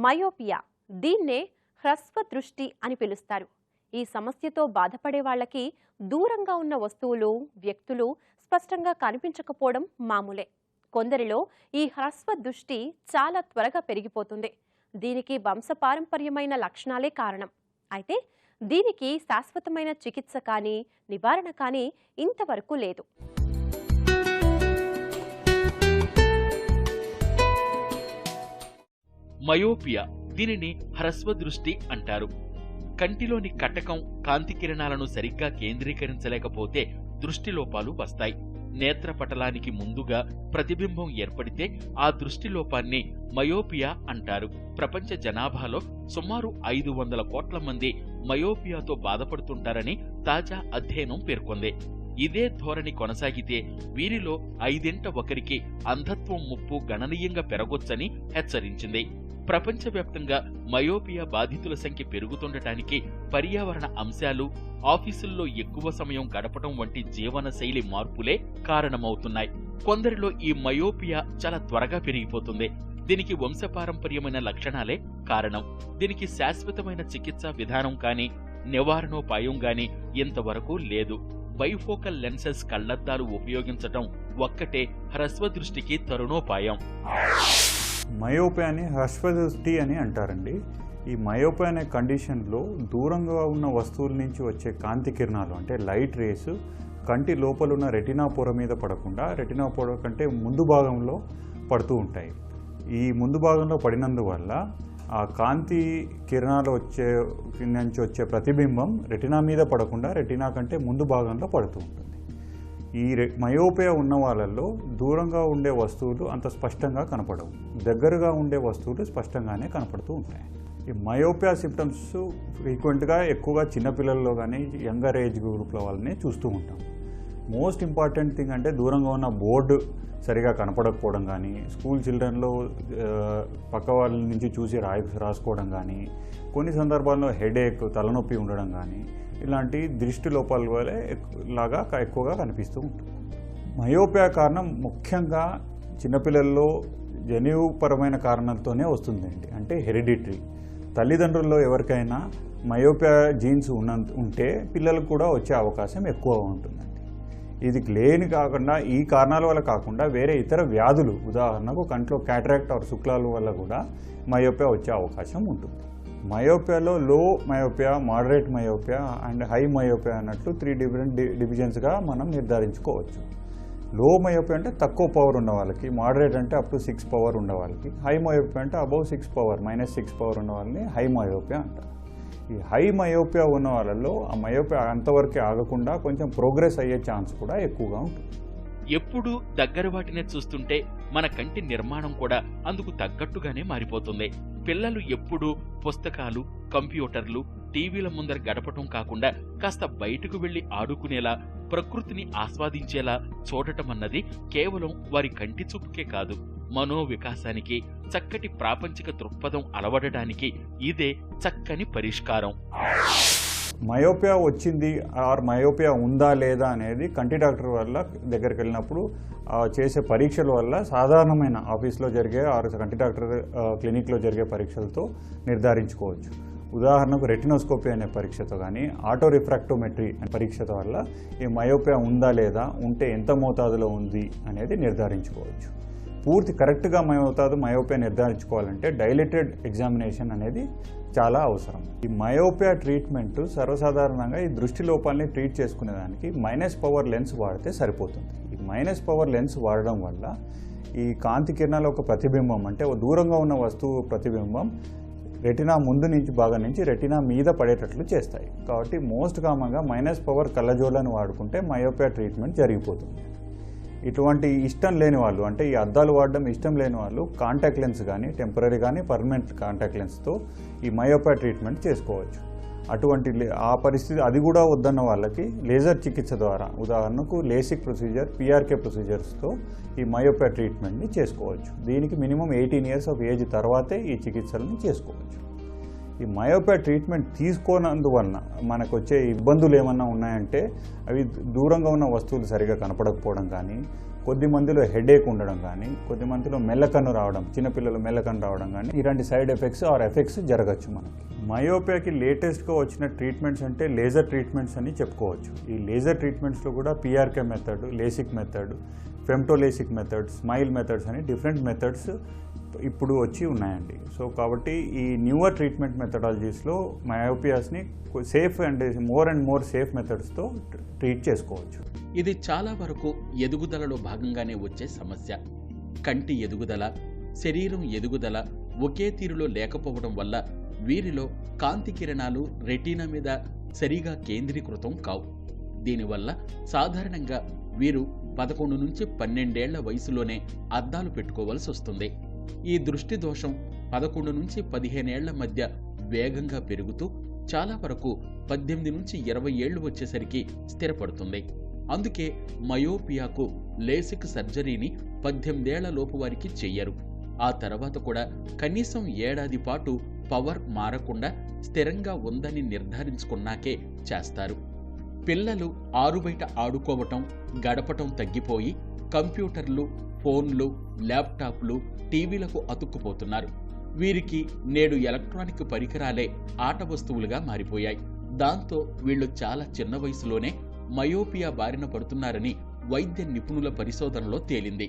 Myopia, దీన్నే హ్రస్వ దృష్టి అని పిలుస్తారు. ఈ సమస్యతో బాధపడే వాళ్ళకి దూరంగా ఉన్న వస్తువులు, వ్యక్తులు స్పష్టంగా కనిపించకపోవడం మామూలే. కొందరిలో ఈ హ్రస్వ దృష్టి చాలా త్వరగా పెరిగిపోతుంది. దీనికి వంశపారంపర్యమైన లక్షణాలే కారణం. అయితే దీనికి శాశ్వతమైన చికిత్స కానీ నివారణ కానీ ఇంతవరకు లేదు. మయోపియా, దీనిని హ్రస్వ దృష్టి అంటారు. కంటిలోని కటకం కాంతి కిరణాలను సరిగ్గా కేంద్రీకరించలేకపోతే దృష్టిలోపాలు వస్తాయి. నేత్రపటలానికి ముందుగా ప్రతిబింబం ఏర్పడితే ఆ దృష్టిలోపాన్ని మయోపియా అంటారు. ప్రపంచ జనాభాలో సుమారు 500 కోట్ల మంది మయోపియాతో బాధపడుతుంటారని తాజా అధ్యయనం పేర్కొంది. ఇదే ధోరణి కొనసాగితే వీరిలో 5 అంధత్వం ముప్పు గణనీయంగా పెరగొచ్చని హెచ్చరించింది. ప్రపంచవ్యాప్తంగా మయోపియా బాధితుల సంఖ్య పెరుగుతుండటానికి పర్యావరణ అంశాలు, ఆఫీసుల్లో ఎక్కువ సమయం గడపడం వంటి జీవన శైలి మార్పులే కారణమవుతున్నాయి. కొందరిలో ఈ మయోపియా చాలా త్వరగా పెరిగిపోతుంది. దీనికి వంశపారంపర్యమైన లక్షణాలే కారణం. దీనికి శాశ్వతమైన చికిత్సా విధానం కానీ నివారణోపాయం గాని ఇంతవరకు లేదు. బైఫోకల్ లెన్సెస్ కళ్లద్దాలు ఉపయోగించటం ఒక్కటే హ్రస్వ దృష్టికి తరుణోపాయం. మయోపియాని హ్రస్వ దృష్టి అని అంటారండి. ఈ మయోపియా అనే కండిషన్లో దూరంగా ఉన్న వస్తువుల నుంచి వచ్చే కాంతి కిరణాలు అంటే లైట్ రేస్ కంటి లోపల ఉన్న రెటినా పొర మీద పడకుండా రెటినా పొర కంటే ముందు భాగంలో పడుతూ ఉంటాయి. ఈ ముందు భాగంలో పడినందువల్ల ఆ కాంతి కిరణాలు నుంచి వచ్చే ప్రతిబింబం రెటినా మీద పడకుండా రెటినా కంటే ముందు భాగంలో పడుతూ ఉంటుంది. ఈ మయోపియా ఉన్న వాళ్ళల్లో దూరంగా ఉండే వస్తువులు అంత స్పష్టంగా కనపడవు, దగ్గరగా ఉండే వస్తువులు స్పష్టంగానే కనపడుతూ ఉంటాయి. ఈ మయోపియా సిమ్టమ్స్ ఫ్రీక్వెంట్గా ఎక్కువగా చిన్నపిల్లల్లో కానీ యంగర్ ఏజ్ గ్రూప్ల వాళ్ళని చూస్తూ ఉంటాం. మోస్ట్ ఇంపార్టెంట్ థింగ్ అంటే దూరంగా ఉన్న బోర్డు సరిగా కనపడకపోవడం కానీ, స్కూల్ చిల్డ్రన్లో పక్క వాళ్ళ నుంచి చూసి రాసుకోవడం కానీ, కొన్ని సందర్భాల్లో హెడేక్ తలనొప్పి ఉండడం కానీ, ఇలాంటి దృష్టి లోపాల వల్లే లాగా ఎక్కువగా కనిపిస్తూ ఉంటుంది. మయోపియా కారణం ముఖ్యంగా చిన్నపిల్లల్లో జన్యుపరమైన కారణాలతోనే వస్తుందండి. అంటే హెరిడిటరీ, తల్లిదండ్రుల్లో ఎవరికైనా మయోపియా జీన్స్ ఉంటే పిల్లలకు కూడా వచ్చే అవకాశం ఎక్కువ ఉంటుందండి. ఇది లేని కాకుండా ఈ కారణాల వల్ల కాకుండా వేరే ఇతర వ్యాధులు, ఉదాహరణకు కంట్లో క్యాటరాక్ట్ ఆర్ శుక్లాల వల్ల కూడా మయోపియా వచ్చే అవకాశం ఉంటుంది. మయోపియాలో లో myopia, moderate myopia and high myopia అన్నట్లు 3 డిఫరెంట్ డివిజన్స్గా మనం నిర్ధారించుకోవచ్చు. లో మయోపియా అంటే తక్కువ పవర్ ఉన్న వాళ్ళకి, మోడరేట్ అంటే అప్ టు 6 పవర్ ఉన్న వాళ్ళకి, హై మయోపియా అంటే అబౌవ్ 6 పవర్ -6 పవర్ ఉన్న వాళ్ళని హై మయోపియా అంటారు. ఈ హై మయోపియా ఉన్న వాళ్ళలో ఆ మయోపియా అంతవరకే ఆగకుండా కొంచెం ప్రోగ్రెస్ అయ్యే ఛాన్స్ కూడా ఎక్కువగా ఉంటుంది. ఎప్పుడూ దగ్గర వాటినే చూస్తుంటే మన కంటి నిర్మాణం కూడా అందుకు తగ్గట్టుగానే మారిపోతుంది. పిల్లలు ఎప్పుడూ పుస్తకాలు, కంప్యూటర్లు, టీవీల ముందర గడపటం కాకుండా కాస్త బయటకు వెళ్లి ఆడుకునేలా, ప్రకృతిని ఆస్వాదించేలా చూడటమన్నది కేవలం వారి కంటి చూపుకే కాదు, మనోవికాసానికి, చక్కటి ప్రాపంచిక దృక్పథం అలవడడానికి ఇదే చక్కని పరిష్కారం. మయోపియా వచ్చింది ఆర్ మయోపియా ఉందా లేదా అనేది కంటి డాక్టర్ వల్ల దగ్గరికి వెళ్ళినప్పుడు చేసే పరీక్షల వల్ల సాధారణమైన ఆఫీస్లో జరిగే ఆర్ కంటి డాక్టర్ క్లినిక్లో జరిగే పరీక్షలతో నిర్ధారించుకోవచ్చు. ఉదాహరణకు రెటినోస్కోపీ అనే పరీక్షతో కానీ ఆటో రిఫ్రాక్టోమెట్రీ అనే పరీక్షతో వల్ల ఈ మయోపియా ఉందా లేదా, ఉంటే ఎంత మోతాదులో ఉంది అనేది నిర్ధారించుకోవచ్చు. పూర్తి కరెక్ట్గా మయోపియా నిర్ధారించుకోవాలంటే డైలేటెడ్ ఎగ్జామినేషన్ అనేది చాలా అవసరం. ఈ మయోపియా ట్రీట్మెంట్ సర్వసాధారణంగా ఈ దృష్టి లోపాలని ట్రీట్ చేసుకునేదానికి -పవర్ లెన్స్ వాడితే సరిపోతుంది. ఈ -పవర్ లెన్స్ వాడడం వల్ల ఈ కాంతి కిరణాల ఒక ప్రతిబింబం అంటే దూరంగా ఉన్న వస్తువు ప్రతిబింబం రెటినా ముందు నుంచి భాగం నుంచి రెటినా మీద పడేటట్లు చేస్తాయి. కాబట్టి మోస్ట్ కామన్గా -పవర్ కళ్ళజోళ్ళని వాడుకుంటే మయోపియా ట్రీట్మెంట్ జరిగిపోతుంది. ఇటువంటి ఇష్టం లేని వాళ్ళు, అంటే ఈ అద్దాలు వాడడం ఇష్టం లేని వాళ్ళు కాంటాక్ట్ లెన్స్ కానీ టెంపరీ కానీ పర్మనెంట్ కాంటాక్ట్ లెన్స్తో ఈ మయోపియా ట్రీట్మెంట్ చేసుకోవచ్చు. అటువంటి ఆ పరిస్థితి అది కూడా వద్దన్న వాళ్ళకి లేజర్ చికిత్స ద్వారా, ఉదాహరణకు లేసిక్ ప్రొసీజర్, పిఆర్కే ప్రొసీజర్స్తో ఈ మయోపియా ట్రీట్మెంట్ని చేసుకోవచ్చు. దీనికి మినిమం 18 years ఆఫ్ ఏజ్ తర్వాతే ఈ చికిత్సలను చేసుకోవచ్చు. ఈ మయోపియా ట్రీట్మెంట్ తీసుకోనందువలన మనకు వచ్చే ఇబ్బందులు ఏమన్నా ఉన్నాయంటే అవి దూరంగా ఉన్న వస్తువులు సరిగా కనపడకపోవడం కానీ, కొద్ది మందిలో హెడేక్ ఉండడం కానీ, కొద్ది మందిలో మెల్లకన్ను రావడం, చిన్నపిల్లలు మెల్లకన్ను రావడం కానీ, ఇలాంటి సైడ్ ఎఫెక్ట్స్ ఆర్ ఎఫెక్ట్స్ జరగచ్చు మనకి. మయోపియాకి లేటెస్ట్గా వచ్చిన ట్రీట్మెంట్స్ అంటే లేజర్ ట్రీట్మెంట్స్ అని చెప్పుకోవచ్చు. ఈ లేజర్ ట్రీట్మెంట్స్లో కూడా PRK method, LASIK method, femtoLASIK method, smile methods అని డిఫరెంట్ మెథడ్స్ ఇప్పుడు వచ్చి ఉన్నాయండి. సో కాబట్టి ఈ న్యూవర్ ట్రీట్మెంట్ మెథడాలజీస్లో మయోపియాస్ని సేఫ్ అండ్ మోర్ సేఫ్ మెథడ్స్తో ట్రీట్ చేసుకోవచ్చు. ఇది చాలా వరకు ఎదుగుదలలో భాగంగానే వచ్చే సమస్య. కంటి ఎదుగుదల, శరీరం ఎదుగుదల ఒకే తీరులో లేకపోవడం వల్ల వీరిలో కాంతి కిరణాలు రెటీనా మీద సరిగా కేంద్రీకృతం కావు. దీనివల్ల సాధారణంగా వీరు 11 నుంచి 12 ఏళ్ల వయసులోనే అద్దాలు పెట్టుకోవాల్సి వస్తుంది. ఈ దృష్టి దోషం 11 నుంచి 15 ఏళ్ల మధ్య వేగంగా పెరుగుతూ చాలా వరకు 18 నుంచి 20 ఏళ్లు వచ్చేసరికి స్థిరపడుతుంది. అందుకే మయోపియాకు లేసిక్ సర్జరీని 18 ఏళ్ల లోపు వారికి చెయ్యరు. ఆ తర్వాత కూడా కనీసం ఏడాది పాటు పవర్ మారకుండా స్థిరంగా ఉందని నిర్ధారించుకున్నాకే చేస్తారు. పిల్లలు ఆరుబయట ఆడుకోవటం, గడపటం తగ్గిపోయి కంప్యూటర్లు, ఫోన్లు, ల్యాప్టాప్లు, టీవీలకు అతుక్కుపోతున్నారు. వీరికి నేడు ఎలక్ట్రానిక్ పరికరాలే ఆట వస్తువులుగా మారిపోయాయి. దాంతో వీళ్లు చాలా చిన్న వయసులోనే మయోపియా బారిన పడుతున్నారని వైద్య నిపుణుల పరిశోధనలో తేలింది.